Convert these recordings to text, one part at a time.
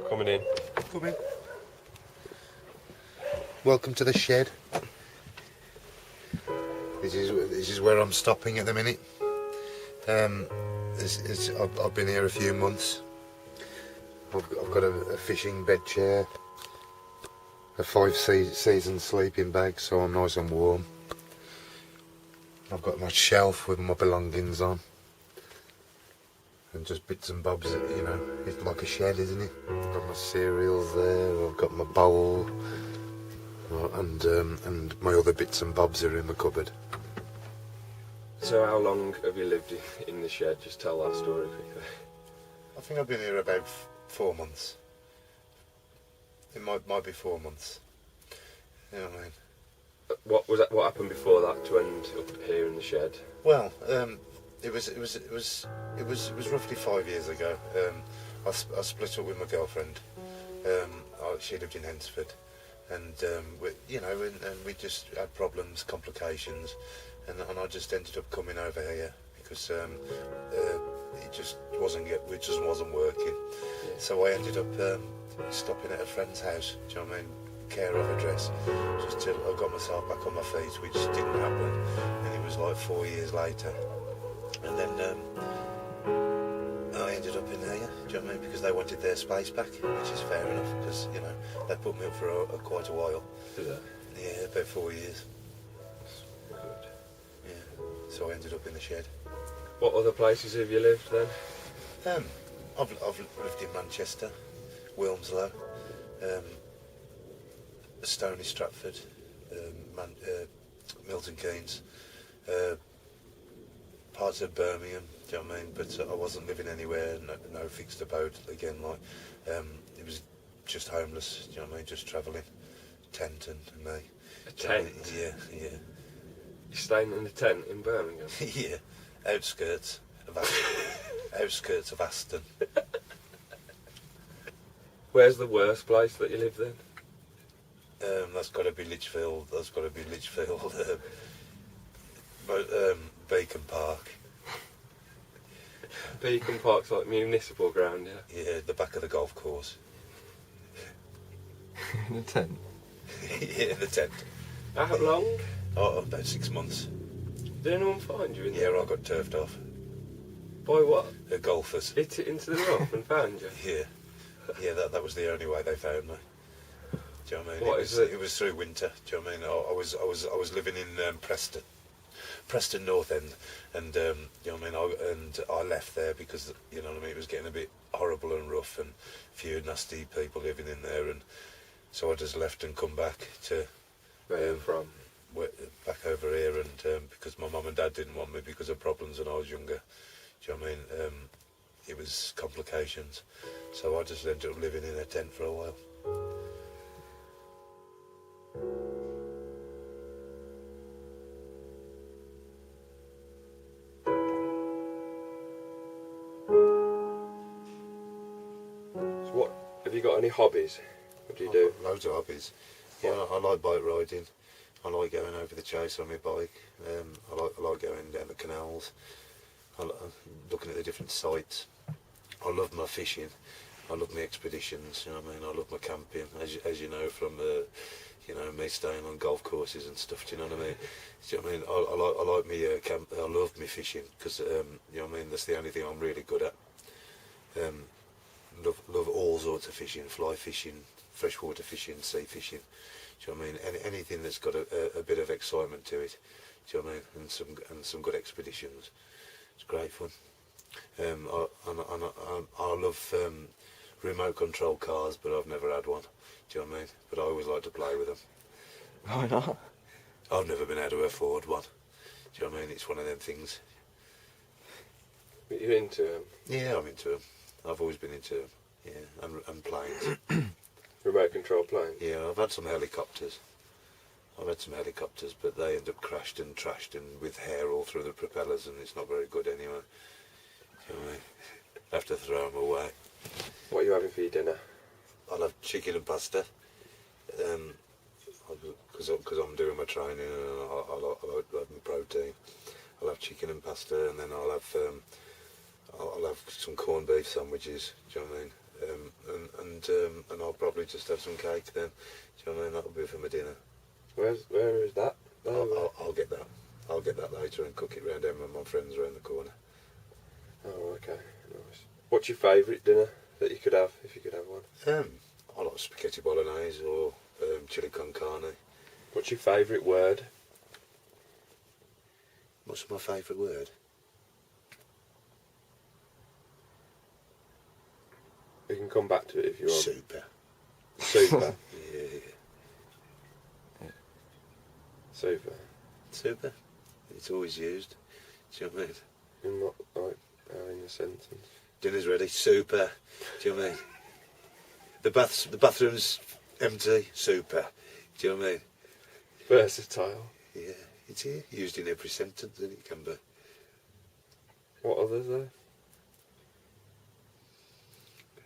Coming in. Come in. Welcome to the shed. This is where I'm stopping at the minute. I've been here a few months. I've got a fishing bed chair, a 5-season sleeping bag, so I'm nice and warm. I've got my shelf with my belongings on, and just bits and bobs. You know, it's like a shed, isn't it? I've got my cereals there. I've got my bowl, and my other bits and bobs are in the cupboard. So how long have you lived in the shed? Just tell that story quickly. I think I've been here about 4 months. It might be 4 months. You know what I mean? What happened before that to end up here in the shed? Well, it was roughly 5 years ago. I split up with my girlfriend. She lived in Hensford, and we just had problems, complications, and I just ended up coming over here because it just wasn't working. Yeah. So I ended up stopping at a friend's house. Do you know what I mean? Care of address, just till I got myself back on my feet, which didn't happen, and it was like 4 years later. And then I ended up in here, do you know what I mean? Because they wanted their space back, which is fair enough, because, you know, they put me up for quite a while. Is that? Yeah, about 4 years. Good. Yeah, so I ended up in the shed. What other places have you lived then? I've lived in Manchester, Wilmslow, Stony Stratford, Milton Keynes, parts of Birmingham, do you know what I mean? But I wasn't living anywhere, no fixed abode again, like, it was just homeless, do you know what I mean? Just travelling, tent and me. A tent? Yeah. You're staying in a tent in Birmingham? Yeah, outskirts of Aston. Where's the worst place that you lived then? That's got to be Lichfield. Beacon Park. Beacon Park's like municipal ground, yeah? Yeah, the back of the golf course. In a tent? Yeah, in the tent. How long? Oh, about 6 months. Did anyone find you in there? Yeah, I got turfed off. By what? The golfers. Hit it into the rough and found you? Yeah, that was the only way they found me. Do you know what I mean? What is it? It was through winter. Do you know what I mean? I was living in Preston North End, and you know what I mean. And I left there because, you know what I mean, it was getting a bit horrible and rough, and a few nasty people living in there, and so I just left and come back to Where are you from? back over here, and because my mum and dad didn't want me because of problems when I was younger. Do you know what I mean? It was complications, so I just ended up living in a tent for a while. So what, have you got any hobbies? What do you do? I've got loads of hobbies. Yeah, I like bike riding. I like going over the chase on my bike. I like going down the canals. I like looking at the different sites. I love my fishing. I love my expeditions. You know what I mean? I love my camping, as you know from you know, me staying on golf courses and stuff. Do you know what I mean? Do you know what I mean? I like me camp. I love me fishing because you know what I mean. That's the only thing I'm really good at. Love all sorts of fishing: fly fishing, freshwater fishing, sea fishing. Do you know what I mean? Anything that's got a bit of excitement to it. Do you know what I mean? And some good expeditions. It's great fun. I love remote control cars, but I've never had one. Do you know what I mean? But I always like to play with them. Why not? I've never been able to afford one. Do you know what I mean? It's one of them things. But you're into them? Yeah, I'm into them. I've always been into them. Yeah, and planes. Remote control planes? Yeah, I've had some helicopters. But they end up crashed and trashed and with hair all through the propellers, and it's not very good anyway. Do you know what I mean? I have to throw them away. What are you having for your dinner? I'll have chicken and pasta. Because I'm doing my training and I like my protein. I'll have chicken and pasta, and then I'll I'll have some corned beef sandwiches. Do you know what I mean? And I'll probably just have some cake then. Do you know what I mean? That'll be for my dinner. Where is that? I'll get that. I'll get that later and cook it round there with my friends around the corner. Oh, okay. Nice. What's your favourite dinner that you could have, if you could have one? I like spaghetti bolognese or chili con carne. What's your favourite word? What's my favourite word? You can come back to it if you want. Super. Super. Yeah. Super. Super. It's always used. Do you know what I mean? And not like in a sentence. Dinner's ready. Super. Do you know what I mean? The bathroom's empty. Super. Do you know what I mean? Versatile. Yeah. It's here. Used in every sentence, and it can be. What others though?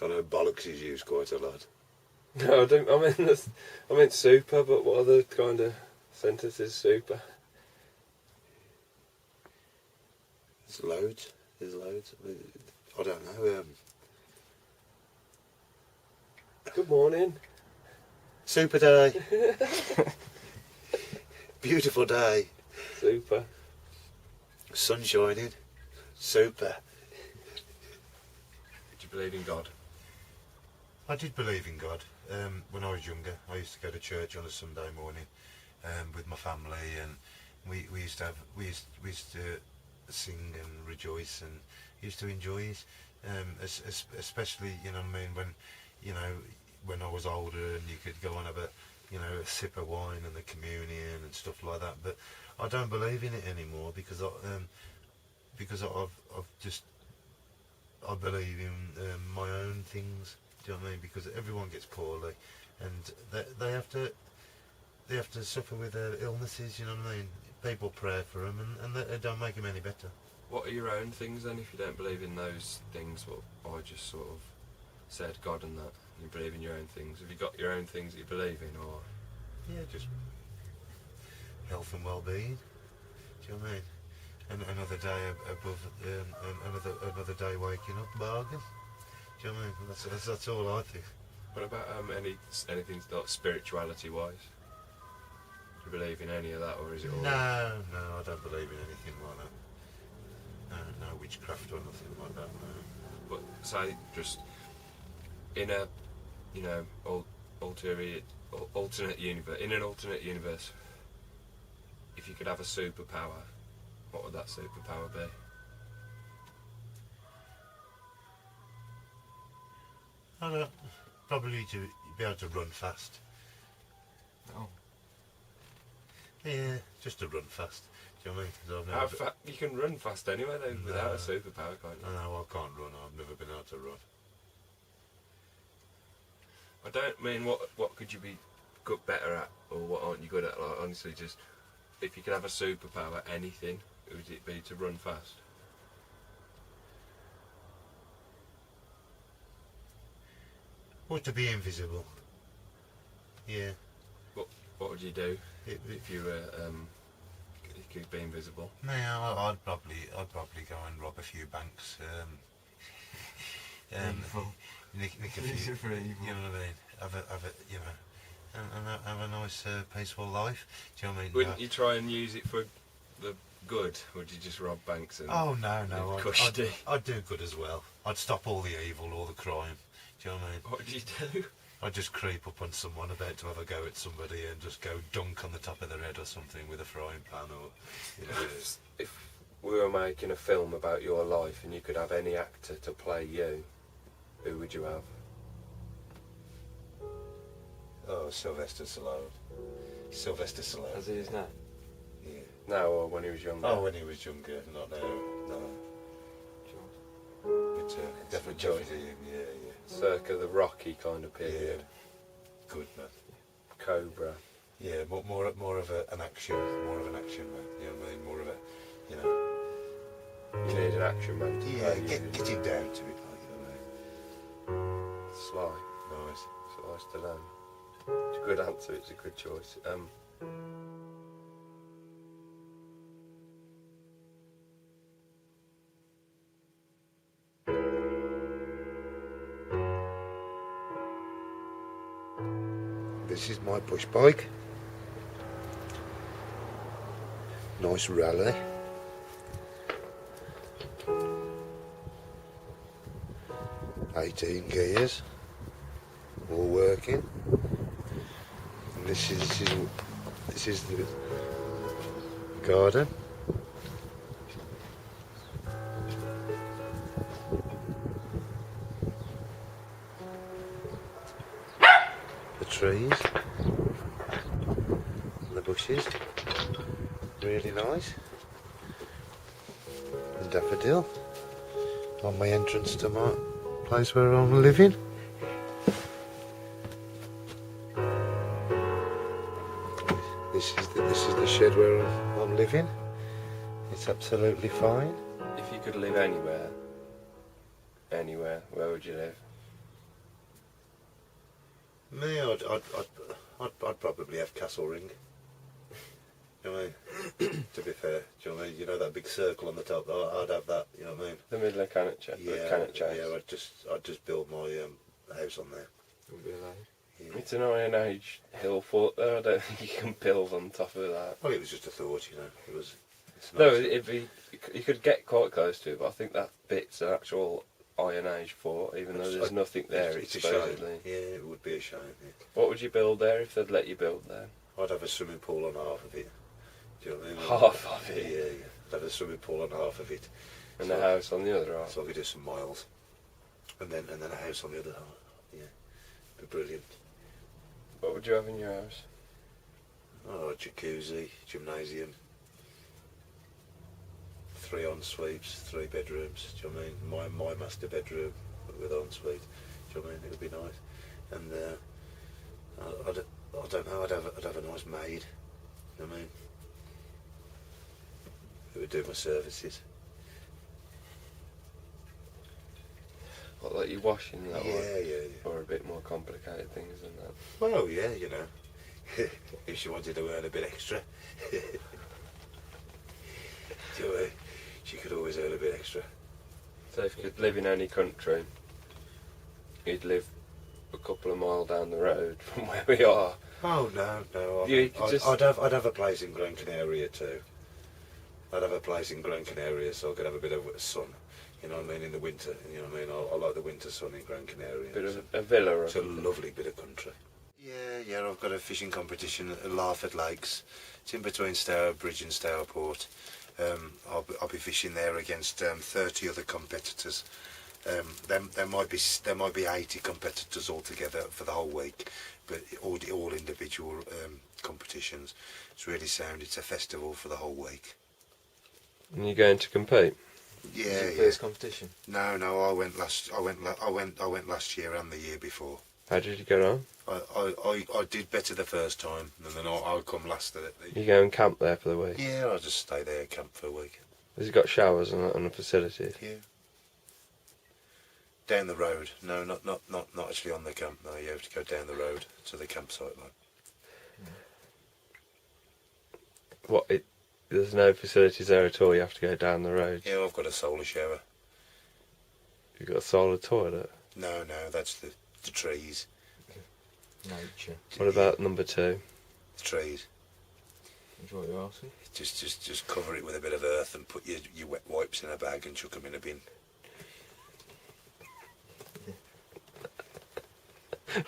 I know bollocks is used quite a lot. No, I don't. I meant super, but what other kind of sentences super? There's loads. I don't know. Good morning. Super day. Beautiful day. Super. Sun shining. Super. Do you believe in God? I did believe in God. When I was younger, I used to go to church on a Sunday morning with my family, and we used to sing and rejoice, and used to enjoy it. Especially, you know what I mean, when I was older, and you could go and have a sip of wine and the communion and stuff like that. But I don't believe in it anymore because I believe in my own things. Do you know what I mean? Because everyone gets poorly, and they have to suffer with their illnesses. You know what I mean? People pray for them, and they don't make them any better. What are your own things then? If you don't believe in those things, what I just sort of said, God and that, you believe in your own things. Have you got your own things that you believe in, or? Yeah, just health and well-being. Do you know what I mean? And another day above, another day waking up, bargain. Do you know what I mean? That's all I think. What about anything like spirituality-wise? Do you believe in any of that, or is it all? No, I don't believe in anything like that. No witchcraft or nothing like that. No. But say just in a, alternate universe. In an alternate universe, if you could have a superpower, what would that superpower be? I don't know. Probably to be able to run fast. Oh. Yeah, just to run fast. Do you know what I mean? You can run fast anyway, though, without a superpower, can't you? No, I can't run. I've never been able to run. I don't mean what could you be better at, or what aren't you good at? Like, honestly, just if you could have a superpower, anything, would it be to run fast? Or to be invisible. Yeah. What would you do if you were you could be invisible? No, I'd probably go and rob a few banks. Nick a few. You know what I mean? Have a nice peaceful life. Do you know what I mean? Wouldn't you try and use it for the good? Would you just rob banks and? Oh no! I'd do good as well. I'd stop all the evil, all the crime. Do you know what I mean? What would you do? I'd just creep up on someone about to have a go at somebody and just go dunk on the top of their head or something with a frying pan or. If we were making a film about your life and you could have any actor to play you, who would you have? Oh, Sylvester Stallone. Sylvester Stallone. As he is now? Yeah. Now or when he was younger? Oh, when he was younger, not now. No. But definitely him. Yeah. Circa the Rocky kind of period. Yeah. Good man. Cobra. Yeah, more of an action man. You know what I mean? More of a, You need an action man to Yeah, play you. get him down to it, like, you know what I mean? Sly. Nice. Sly Stallone. It's a good answer, it's a good choice. This is my push bike. Nice rally. "18 gears, all working." And this is the garden. The trees and the bushes, really nice. And daffodil on my entrance to my place where I'm living. This is the shed where I'm living. It's absolutely fine. If you could live anywhere, where would you live? Me, I'd probably have Castle Ring. You know what I mean? To be fair, do you know what I mean? You know that big circle on the top? I'd have that. You know what I mean? The middle of Cannock Chase. Yeah. I'd just build my house on there. Would be like. Yeah. It's an Iron Age hill fort though. I don't think you can build on top of that. Well, it was just a thought, you know. It's No, nice. it'd be. You could get quite close to it, but I think that bit's an actual Iron Age fort, even though there's nothing there. It's a shame. Supposedly. Yeah, it would be a shame. Yeah. What would you build there if they'd let you build there? I'd have a swimming pool on half of it. Do you know what I mean? Half of it. Yeah. I'd have a swimming pool on half of it. And a house on the other half. So I could do some miles, and then a house on the other half. Yeah, be brilliant. What would you have in your house? Oh, jacuzzi, gymnasium, 3 en-suites, 3 bedrooms. Do you know what I mean? My master bedroom with en-suite. Do you know what I mean? It would be nice. And I don't know. I'd have a nice maid. You know what I mean? Who would do my services. What, like you washing that one? Yeah. Or a bit more complicated things than that? Well, yeah, you know. If she wanted to earn a bit extra. Do you know what I mean? She could always earn a bit extra. So if you could live in any country, you'd live a couple of miles down the road from where we are. Oh no. I'd have a place in Gran Canaria too. I'd have a place in Gran Canaria so I could have a bit of sun. You know what I mean, in the winter. You know what I mean. I like the winter sun in Gran Canaria. Bit of a villa or It's a lovely bit of country. Yeah. I've got a fishing competition at Larford Lakes. It's in between Stourbridge and Stourport. I'll be fishing there against 30 other competitors. There might be 80 competitors altogether for the whole week, but all individual competitions. It's really sound. It's a festival for the whole week. And you're going to compete? Yeah. First competition. No. I went last year and the year before. How did you get on? I did better the first time, and then I'll come last at it. You go and camp there for the week? Yeah, I'll just stay there, camp for a week. Has it got showers and the facilities? Yeah. Down the road. No, not actually on the camp. No, you have to go down the road to the campsite. Like. There's no facilities there at all. You have to go down the road. Yeah, I've got a solar shower. You've got a solar toilet. No, that's the trees. Nature. What about number 2? The trees. Is what you're asking? Just cover it with a bit of earth and put your wet wipes in a bag and chuck them in a bin.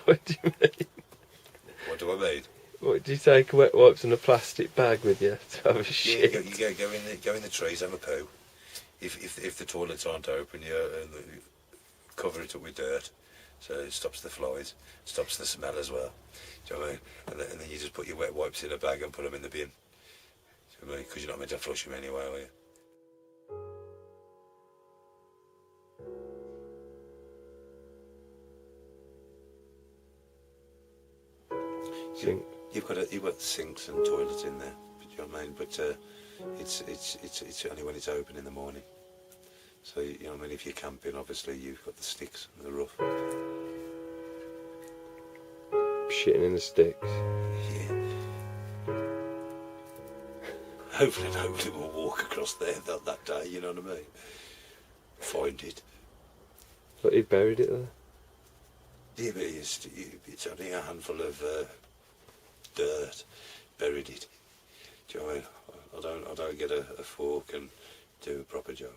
What do you mean? What do I mean? What, do you take wet wipes and a plastic bag with you to have a shit? Yeah, you go in the trees, have a poo. If the toilets aren't open, you cover it up with dirt, so it stops the flies, stops the smell as well. Do you know what I mean? And then you just put your wet wipes in a bag and put them in the bin. Do you know what I mean? Because you're not meant to flush them anyway, are you? You've got sinks and toilets in there, you know what I mean? But it's only when it's open in the morning. So you know what I mean. If you're camping, obviously you've got the sticks and the rough. Shitting in the sticks. Yeah. Hopefully nobody will walk across there that day. You know what I mean? Find it. But he buried it there. Yeah, but it's only a handful of dirt, buried it. Do you know what I mean? I don't get a fork and do a proper job.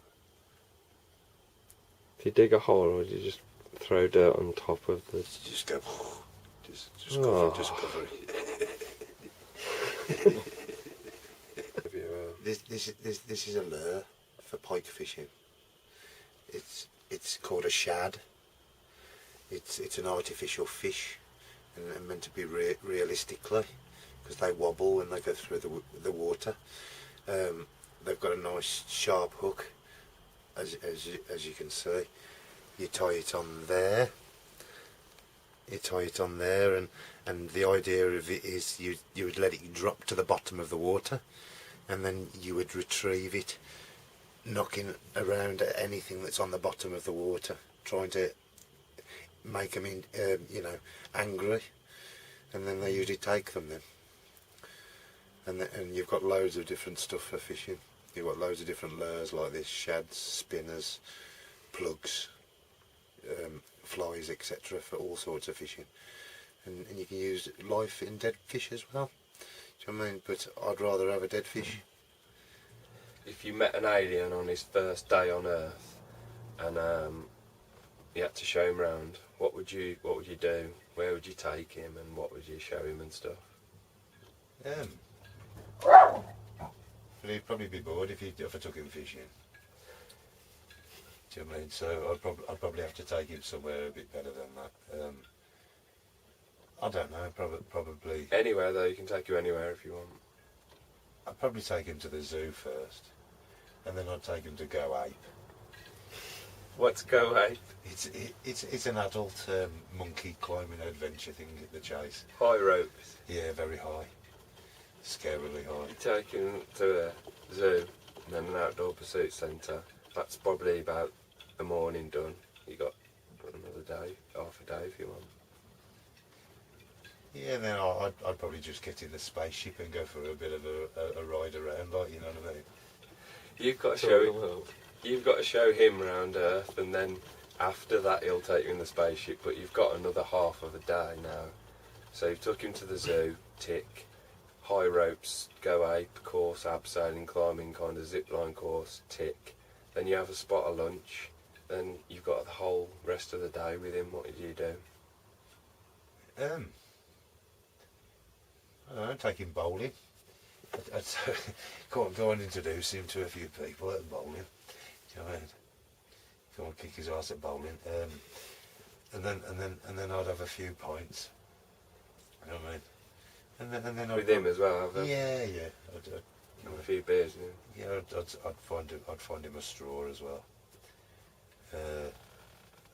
Do you dig a hole or do you just throw dirt on top of the... Just go, just Oh. cover it. Have you, This is a lure for pike fishing. It's called a shad. It's an artificial fish, and meant to be realistically, because they wobble when they go through the water. They've got a nice sharp hook, as you can see. You tie it on there. And the idea of it is you would let it drop to the bottom of the water, and then you would retrieve it, knocking around at anything that's on the bottom of the water, trying to make them angry, and then they usually take them then. And you've got loads of different stuff for fishing. You've got loads of different lures like this: shads, spinners, plugs, flies, etc., for all sorts of fishing. And you can use live in dead fish as well. Do you know what I mean? But I'd rather have a dead fish. if you met an alien on his first day on Earth, and you had to show him round, what would you do? Where would you take him, and what would you show him and stuff? But he'd probably be bored if I took him fishing. Do you know what I mean? So I'd probably have to take him somewhere a bit better than that. I don't know. Probably. Anywhere though, you can take you anywhere if you want. I'd probably take him to the zoo first, and then I'd take him to Go Ape. What's Go Ape? It's an adult monkey climbing adventure thing at the Chase. High ropes. Yeah, very high, scarily high. You take him to a zoo and then an outdoor pursuit centre. That's probably about a morning done. You got another day, half a day if you want. Yeah, then I'd probably just get in the spaceship and go for a bit of a ride around, like, you know what I mean? You've got to Tour of the show world. You've got to show him round Earth, and then after that he'll take you in the spaceship. But you've got another half of a day now. So you've took him to the zoo, tick. High ropes, Go Ape course, abseiling, climbing, kind of zip line course, tick. Then you have a spot of lunch. Then you've got the whole rest of the day with him. What did you do? I don't know, take him bowling. I'd go and introduce him to a few people at bowling. Do you know what I mean? Go and kick his ass at bowling. And then I'd have a few pints. You know what I mean? And then With him as well, have a, Yeah. have a few beers. Yeah, I'd find him a straw as well.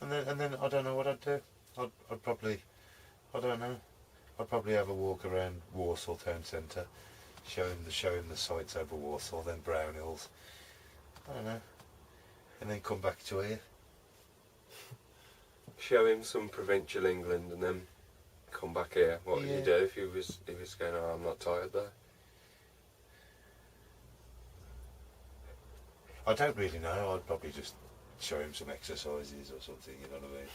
And then I don't know what I'd do. I'd probably have a walk around Warsaw town centre, show him the sights over Warsaw, then Brown Hills. I don't know, and then come back to here. Show him some provincial England, and then come back here. What would you do if he was going? Oh, I'm not tired though. I don't really know. I'd probably just show him some exercises or something. You know what I mean?